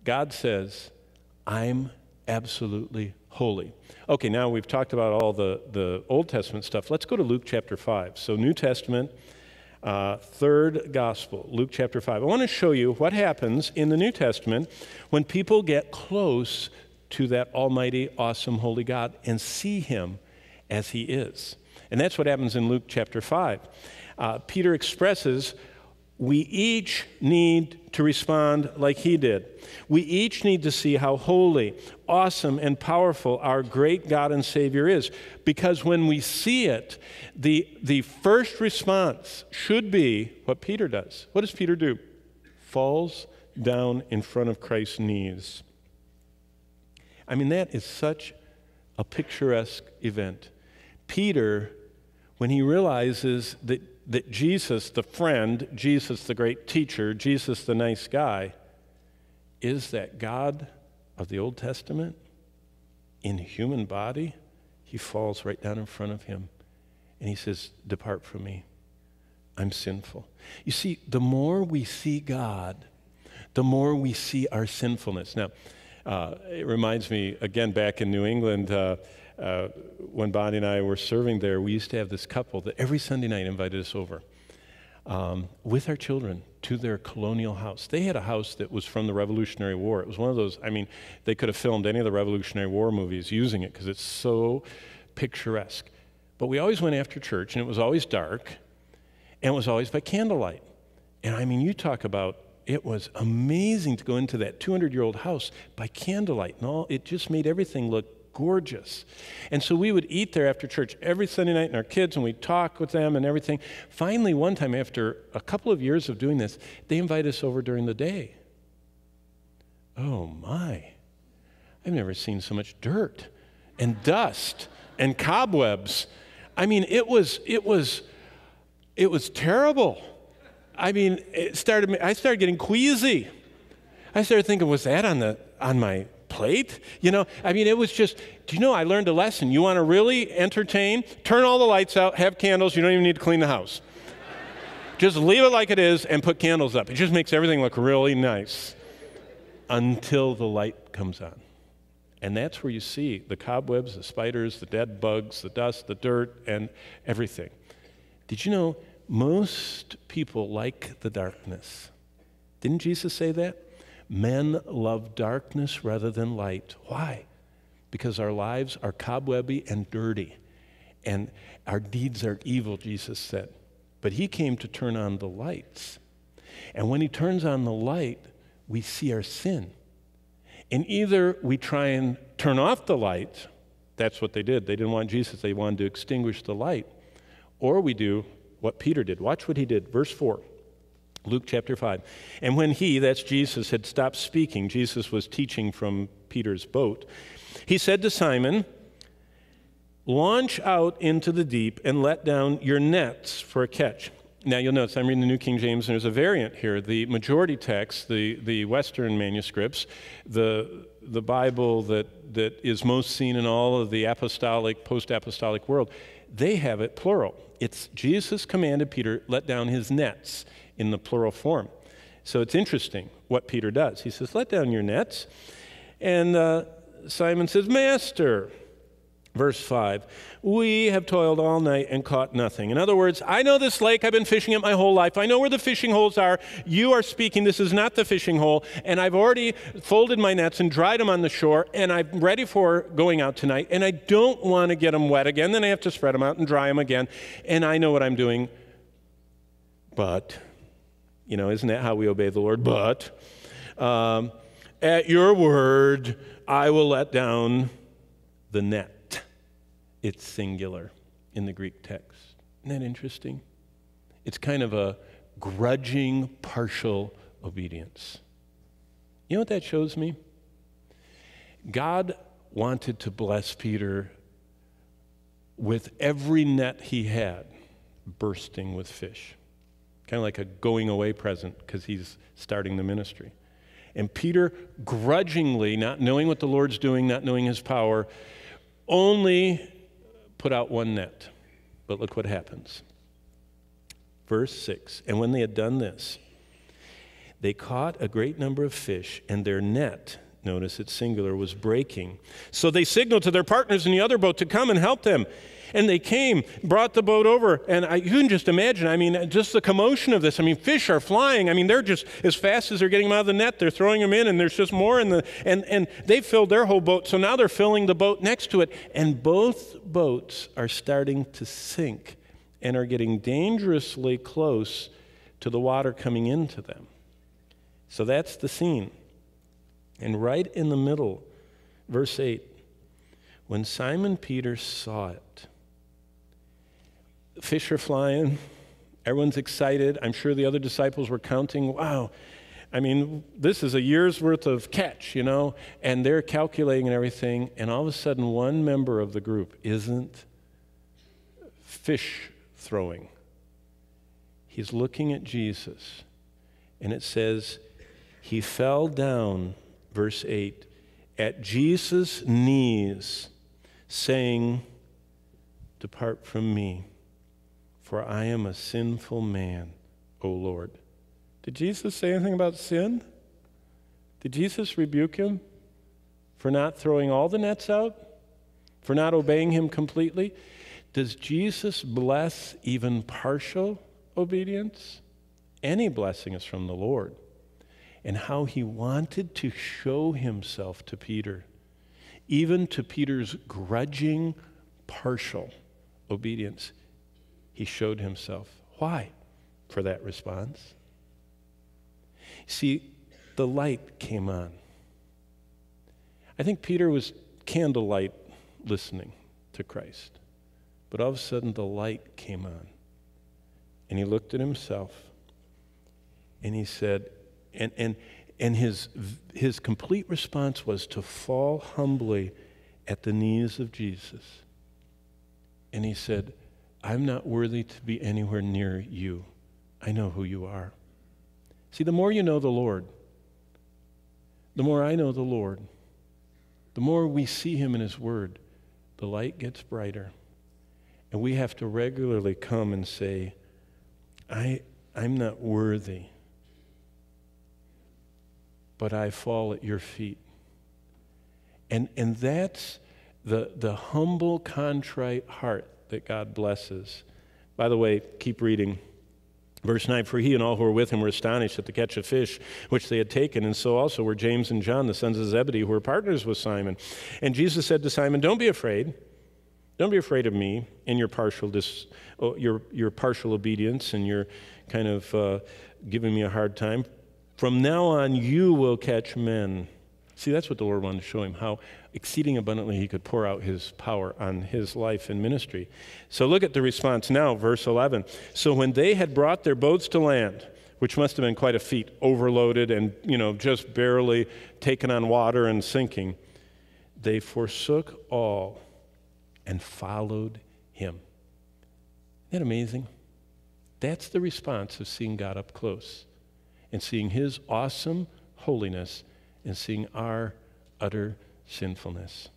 God says, I'm absolutely holy. Okay, now we've talked about all the Old Testament stuff. Let's go to Luke chapter 5. So New Testament, third gospel, Luke chapter 5. I want to show you what happens in the New Testament when people get close to that almighty, awesome, holy God and see him as he is. And that's what happens in Luke chapter 5. Peter expresses we each need to respond like he did. We each need to see how holy, awesome, and powerful our great God and Savior is. Because when we see it, the first response should be what Peter does. What does Peter do? Falls down in front of Christ's knees. I mean, that is such a picturesque event. Peter, when he realizes that Jesus, the friend, Jesus, the great teacher, Jesus, the nice guy, is that God of the Old Testament in human body, he falls right down in front of him. And he says, depart from me. I'm sinful. You see, the more we see God, the more we see our sinfulness. Now, it reminds me, again, back in New England, when Bonnie and I were serving there, we used to have this couple that every Sunday night invited us over with our children to their colonial house. They had a house that was from the Revolutionary War. It was one of those, I mean, they could have filmed any of the Revolutionary War movies using it because it's so picturesque. But we always went after church, and it was always dark, and it was always by candlelight. And I mean, you talk about, it was amazing to go into that 200-year-old house by candlelight, and all, it just made everything look gorgeous. And so we would eat there after church every Sunday night, and our kids, and we'd talk with them and everything. Finally, one time after a couple of years of doing this, they invited us over during the day. Oh my, I've never seen so much dirt and dust and cobwebs. I mean, it was terrible. I mean, I started getting queasy. I started thinking, was that on my plate? You know, I mean, it was just, do you know, I learned a lesson. You want to really entertain? Turn all the lights out, have candles. You don't even need to clean the house. Just leave it like it is and put candles up. It just makes everything look really nice until the light comes on. And that's where you see the cobwebs, the spiders, the dead bugs, the dust, the dirt, and everything. Did you know most people like the darkness? Didn't Jesus say that? Men love darkness rather than light. Why? Because our lives are cobwebby and dirty, and our deeds are evil, Jesus said. But he came to turn on the lights. And when he turns on the light, we see our sin. And either we try and turn off the light, that's what they did. They didn't want Jesus, they wanted to extinguish the light. Or we do what Peter did. Watch what he did. Verse 4, Luke chapter 5. And when he, that's Jesus, had stopped speaking, Jesus was teaching from Peter's boat, he said to Simon, launch out into the deep and let down your nets for a catch. Now you'll notice I'm reading the New King James, and there's a variant here. The majority text, the Western manuscripts, the Bible that is most seen in all of the apostolic, post-apostolic world, they have it plural. It's Jesus commanded Peter, let down his nets in the plural form. So it's interesting what Peter does. He says, let down your nets. And Simon says, Master, verse 5, we have toiled all night and caught nothing. In other words, I know this lake. I've been fishing it my whole life. I know where the fishing holes are. You are speaking. This is not the fishing hole. And I've already folded my nets and dried them on the shore, and I'm ready for going out tonight. And I don't want to get them wet again. Then I have to spread them out and dry them again. And I know what I'm doing. But, you know, isn't that how we obey the Lord? But at your word, I will let down the net. It's singular in the Greek text. Isn't that interesting? It's kind of a grudging, partial obedience. You know what that shows me? God wanted to bless Peter with every net he had bursting with fish. Kind of like a going away present because he's starting the ministry. And Peter grudgingly, not knowing what the Lord's doing, not knowing his power, only put out one net. But look what happens. Verse 6, and when they had done this, They caught a great number of fish, and their net, notice it's singular, was breaking. So they signaled to their partners in the other boat to come and help them. And they came, brought the boat over, and you can just imagine, just the commotion of this. Fish are flying. They're just, as fast as they're getting them out of the net, they're throwing them in, and there's just more in and they filled their whole boat, so now they're filling the boat next to it. And both boats are starting to sink and are getting dangerously close to the water coming into them. So that's the scene. And right in the middle, verse 8, when Simon Peter saw it, fish are flying, everyone's excited. I'm sure the other disciples were counting, wow, this is a year's worth of catch, and they're calculating and everything, and all of a sudden one member of the group isn't fish throwing. He's looking at Jesus, and it says, he fell down, verse 8, at Jesus' knees, saying, depart from me, for I am a sinful man, O Lord. Did Jesus say anything about sin? Did Jesus rebuke him for not throwing all the nets out? For not obeying him completely? Does Jesus bless even partial obedience? Any blessing is from the Lord. And how he wanted to show himself to Peter, even to Peter's grudging, partial obedience. He showed himself. Why? For that response. See, the light came on. I think Peter was candlelight listening to Christ. But all of a sudden the light came on. And he looked at himself and he said, and his complete response was to fall humbly at the knees of Jesus. And he said, I'm not worthy to be anywhere near you. I know who you are. See, the more you know the Lord, the more I know the Lord, the more we see him in his word, the light gets brighter. And we have to regularly come and say, I'm not worthy, but I fall at your feet. And that's the humble, contrite heart that God blesses. By the way, keep reading. Verse 9, for he and all who were with him were astonished at the catch of fish which they had taken, and so also were James and John, the sons of Zebedee, who were partners with Simon. And Jesus said to Simon, don't be afraid. Don't be afraid of me and your partial obedience and your kind of giving me a hard time. From now on, you will catch men. See, that's what the Lord wanted to show him, how exceeding abundantly he could pour out his power on his life and ministry. So look at the response now, verse 11. So when they had brought their boats to land, which must have been quite a feat, overloaded and, just barely taken on water and sinking, they forsook all and followed him. Isn't that amazing? That's the response of seeing God up close and seeing his awesome holiness and seeing our utter sinfulness.